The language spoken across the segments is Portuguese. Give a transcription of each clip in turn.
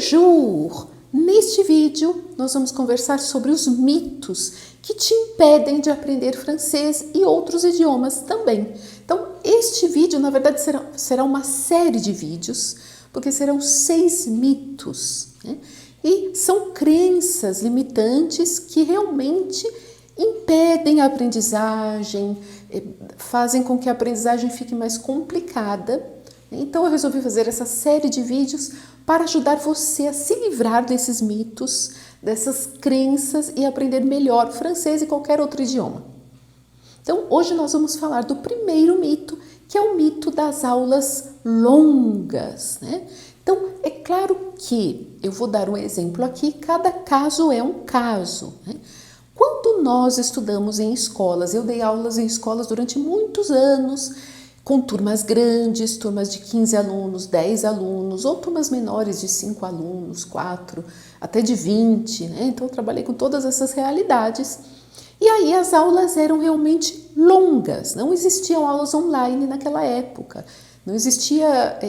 Bonjour! Neste vídeo, nós vamos conversar sobre os mitos que te impedem de aprender francês e outros idiomas também. Então, este vídeo, na verdade, será uma série de vídeos, porque serão 6 mitos, né? E são crenças limitantes que realmente impedem a aprendizagem, fazem com que a aprendizagem fique mais complicada. Então eu resolvi fazer essa série de vídeos para ajudar você a se livrar desses mitos, dessas crenças e aprender melhor francês e qualquer outro idioma. Então hoje nós vamos falar do primeiro mito, que é o mito das aulas longas, né? Então é claro que eu vou dar um exemplo aqui, cada caso é um caso, né? Quando nós estudamos em escolas, eu dei aulas em escolas durante muitos anos, com turmas grandes, turmas de 15 alunos, 10 alunos, ou turmas menores de 5 alunos, 4, até de 20, né? Então eu trabalhei com todas essas realidades. E aí as aulas eram realmente longas, não existiam aulas online naquela época. Não existia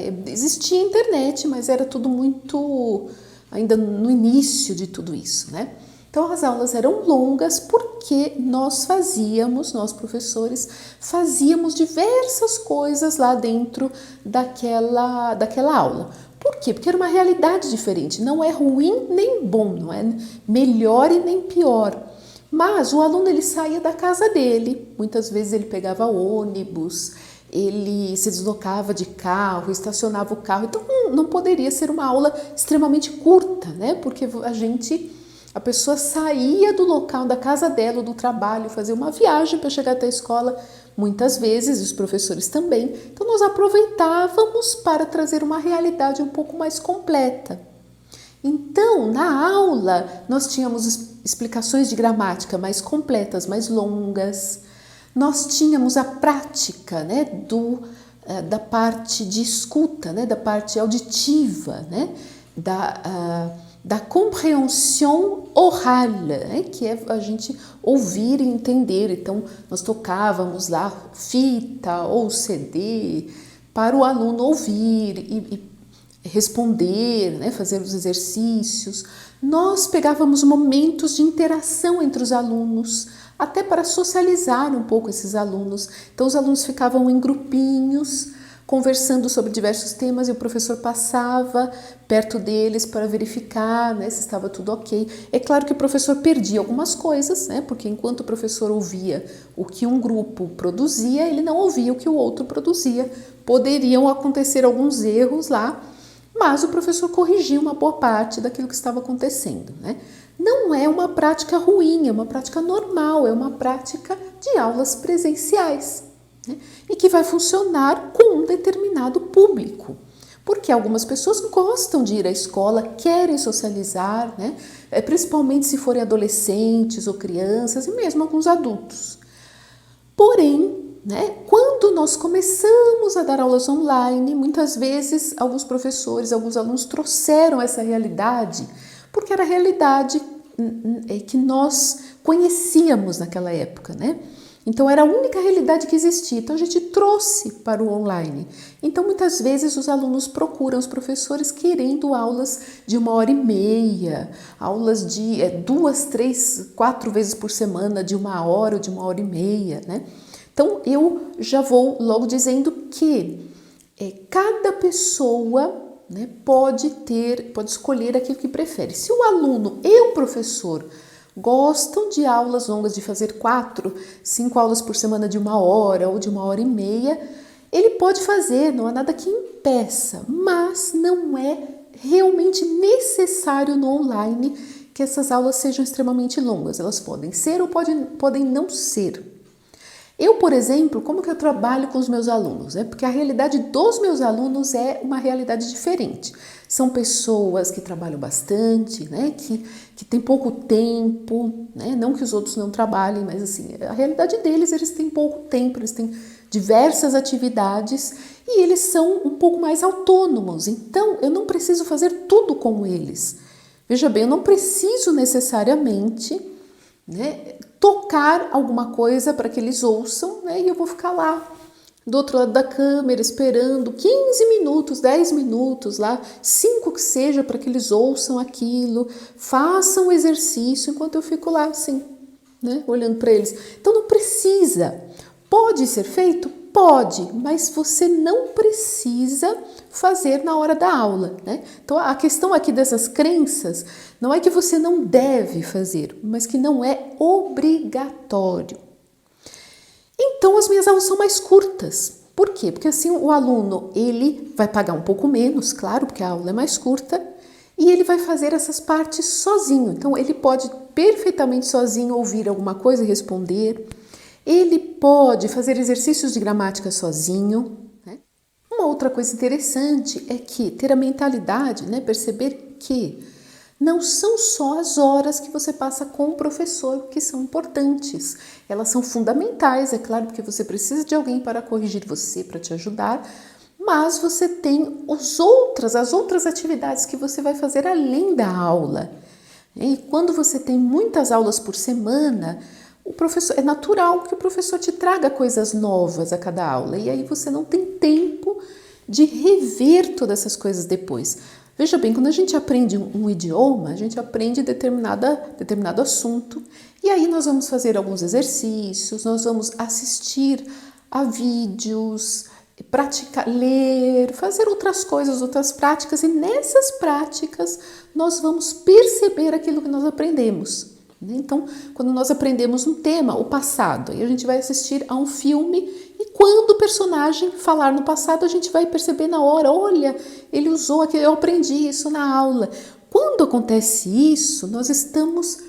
internet, mas era tudo muito, ainda no início de tudo isso, né? Então as aulas eram longas porque nós professores, fazíamos diversas coisas lá dentro daquela aula. Por quê? Porque era uma realidade diferente, não é ruim nem bom, não é melhor e nem pior. Mas o aluno ele saía da casa dele, muitas vezes ele pegava ônibus, ele se deslocava de carro, estacionava o carro, então não poderia ser uma aula extremamente curta, né? Porque a pessoa saía do local, da casa dela, do trabalho, fazia uma viagem para chegar até a escola, muitas vezes, e os professores também. Então nós aproveitávamos para trazer uma realidade um pouco mais completa. Então, na aula, nós tínhamos explicações de gramática mais completas, mais longas. Nós tínhamos a prática, né, da parte de escuta, né, da parte auditiva, né, da comprehension orale, né, que é a gente ouvir e entender. Então, nós tocávamos lá fita ou CD para o aluno ouvir e responder, né, fazer os exercícios. Nós pegávamos momentos de interação entre os alunos, até para socializar um pouco esses alunos. Então os alunos ficavam em grupinhos, conversando sobre diversos temas e o professor passava perto deles para verificar, né, se estava tudo ok. É claro que o professor perdia algumas coisas, né, porque enquanto o professor ouvia o que um grupo produzia, ele não ouvia o que o outro produzia. Poderiam acontecer alguns erros lá, mas o professor corrigia uma boa parte daquilo que estava acontecendo, né? Não é uma prática ruim, é uma prática normal, é uma prática de aulas presenciais, né? E que vai funcionar com um determinado público, porque algumas pessoas gostam de ir à escola, querem socializar, né? Principalmente se forem adolescentes ou crianças e mesmo alguns adultos. Porém, né, quando nós começamos a dar aulas online, muitas vezes alguns professores, alguns alunos trouxeram essa realidade, porque era a realidade que nós conhecíamos naquela época, né? Então era a única realidade que existia, então a gente trouxe para o online. Então muitas vezes os alunos procuram os professores querendo aulas de 1h30, aulas de 2, 3, 4 vezes por semana, de 1 hora ou de 1h30, né? Então eu já vou logo dizendo que cada pessoa, né, pode escolher aquilo que prefere. Se o aluno e o professor gostam de aulas longas, de fazer 4, 5 aulas por semana de 1 hora ou de 1h30, ele pode fazer, não há nada que impeça, mas não é realmente necessário no online que essas aulas sejam extremamente longas. Elas podem ser ou podem não ser. Eu, por exemplo, como que eu trabalho com os meus alunos? Porque a realidade dos meus alunos é uma realidade diferente. São pessoas que trabalham bastante, né? Que têm pouco tempo, né? Não que os outros não trabalhem, mas assim, a realidade deles, eles têm pouco tempo, eles têm diversas atividades e eles são um pouco mais autônomos. Então, eu não preciso fazer tudo com eles. Veja bem, eu não preciso necessariamente, né, tocar alguma coisa para que eles ouçam, né, e eu vou ficar lá do outro lado da câmera, esperando 15 minutos, 10 minutos lá, 5 que seja, para que eles ouçam aquilo, façam o exercício enquanto eu fico lá assim, né, olhando para eles. Então não precisa. Pode ser feito? Pode, mas você não precisa fazer na hora da aula, né? Então a questão aqui dessas crenças não é que você não deve fazer, mas que não é obrigatório. Então as minhas aulas são mais curtas. Por quê? Porque assim o aluno ele vai pagar um pouco menos, claro, porque a aula é mais curta, e ele vai fazer essas partes sozinho. Então ele pode perfeitamente sozinho ouvir alguma coisa e responder. Ele pode fazer exercícios de gramática sozinho, né? Uma outra coisa interessante é que ter a mentalidade, né, perceber que não são só as horas que você passa com o professor que são importantes. Elas são fundamentais, é claro, porque você precisa de alguém para corrigir você, para te ajudar, mas você tem as outras atividades que você vai fazer além da aula. E quando você tem muitas aulas por semana, é natural que o professor te traga coisas novas a cada aula, e aí você não tem tempo de rever todas essas coisas depois. Veja bem, quando a gente aprende um idioma, a gente aprende determinado assunto, e aí nós vamos fazer alguns exercícios, nós vamos assistir a vídeos, praticar, ler, fazer outras coisas, outras práticas, e nessas práticas nós vamos perceber aquilo que nós aprendemos. Então, quando nós aprendemos um tema, o passado, aí a gente vai assistir a um filme e quando o personagem falar no passado, a gente vai perceber na hora, olha, ele usou aquilo, eu aprendi isso na aula. Quando acontece isso, nós estamos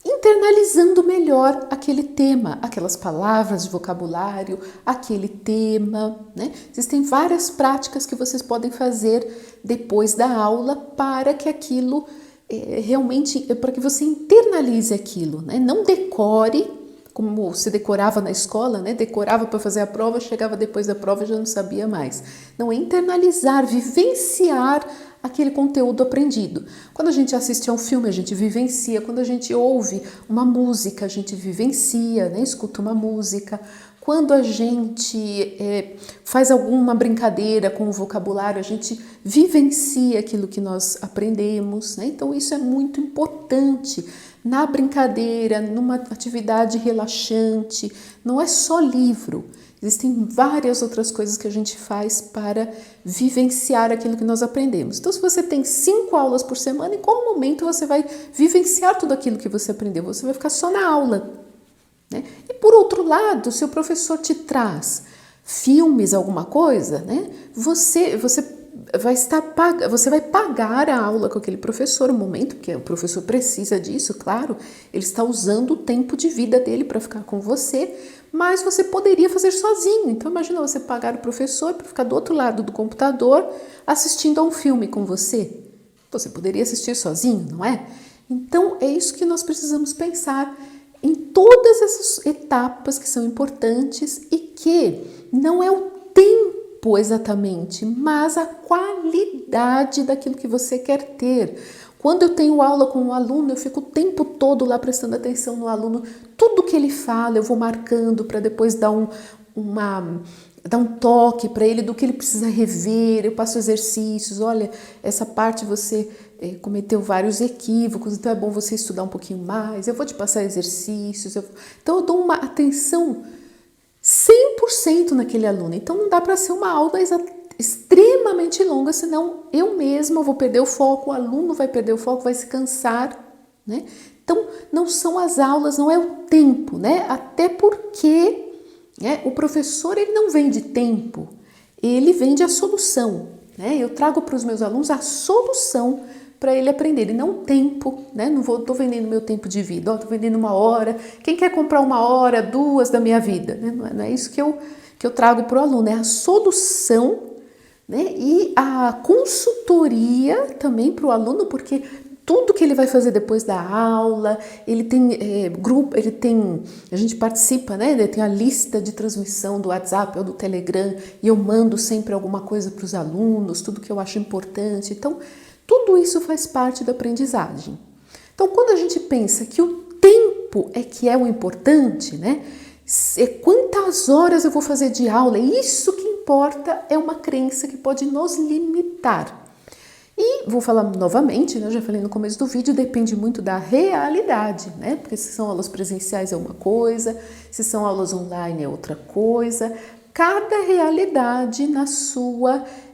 internalizando melhor aquele tema, aquelas palavras de vocabulário, aquele tema, né? Existem várias práticas que vocês podem fazer depois da aula para que aquilo realmente, para que você internalize aquilo, né? Não decore, como se decorava na escola, né? Decorava para fazer a prova, chegava depois da prova e já não sabia mais. Não, é internalizar, vivenciar aquele conteúdo aprendido. Quando a gente assiste a um filme, a gente vivencia. Quando a gente ouve uma música, a gente vivencia, né? Escuta uma música. Quando a gente faz alguma brincadeira com o vocabulário, a gente vivencia aquilo que nós aprendemos, né? Então isso é muito importante. Na brincadeira, numa atividade relaxante, não é só livro. Existem várias outras coisas que a gente faz para vivenciar aquilo que nós aprendemos. Então, se você tem 5 aulas por semana, em qual momento você vai vivenciar tudo aquilo que você aprendeu? Você vai ficar só na aula, né? E por outro lado, se o professor te traz filmes, alguma coisa, né? Você vai pagar a aula com aquele professor, um momento, porque o professor precisa disso, claro, ele está usando o tempo de vida dele para ficar com você, mas você poderia fazer sozinho. Então imagina você pagar o professor para ficar do outro lado do computador assistindo a um filme com você. Você poderia assistir sozinho, não é? Então é isso que nós precisamos pensar em todas essas etapas que são importantes e que não é o tempo exatamente, mas a qualidade daquilo que você quer ter. Quando eu tenho aula com um aluno, eu fico o tempo todo lá prestando atenção no aluno, tudo que ele fala eu vou marcando para depois dar um toque para ele do que ele precisa rever, eu passo exercícios, olha, essa parte você cometeu vários equívocos, então é bom você estudar um pouquinho mais, eu vou te passar exercícios, então eu dou uma atenção 100% naquele aluno, então não dá para ser uma aula extremamente longa, senão eu mesma vou perder o foco, o aluno vai perder o foco, vai se cansar, né? Então não são as aulas, não é o tempo, né? Até porque o professor ele não vende tempo, ele vende a solução, né? Eu trago para os meus alunos a solução para ele aprender, e não tempo, né? Não estou vendendo meu tempo de vida, estou vendendo 1 hora, quem quer comprar 1 hora, 2 da minha vida, né? Não é isso que eu trago para o aluno, é a solução, né? E a consultoria também para o aluno, porque tudo que ele vai fazer depois da aula, ele tem grupo, a gente participa, né? Tem a lista de transmissão do WhatsApp ou do Telegram e eu mando sempre alguma coisa para os alunos, tudo que eu acho importante. Então, tudo isso faz parte da aprendizagem. Então, quando a gente pensa que o tempo é que é o importante, né? quantas horas eu vou fazer de aula, isso que importa, é uma crença que pode nos limitar. E vou falar novamente, né? Eu já falei no começo do vídeo, depende muito da realidade, né? Porque se são aulas presenciais é uma coisa, se são aulas online é outra coisa. Cada realidade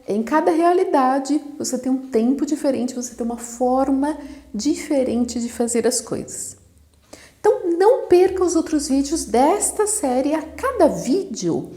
em cada realidade você tem um tempo diferente, você tem uma forma diferente de fazer as coisas. Então não perca os outros vídeos desta série. A cada vídeo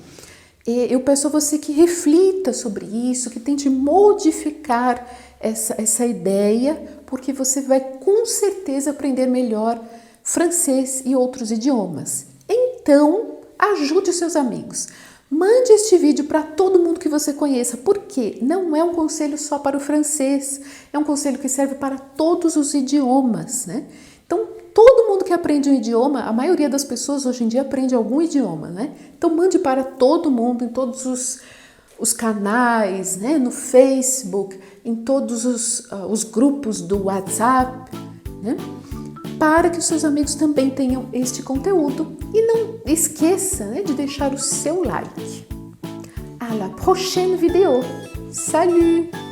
eu peço a você que reflita sobre isso, que tente modificar essa ideia, porque você vai com certeza aprender melhor francês e outros idiomas. Então, ajude os seus amigos. Mande este vídeo para todo mundo que você conheça, porque não é um conselho só para o francês, é um conselho que serve para todos os idiomas, né? Então, todo mundo que aprende um idioma, a maioria das pessoas hoje em dia aprende algum idioma, né? Então, mande para todo mundo, em todos os canais, né? No Facebook, em todos os grupos do WhatsApp, né? Para que os seus amigos também tenham este conteúdo. E não esqueça, né, de deixar o seu like. À la prochaine vidéo. Salut!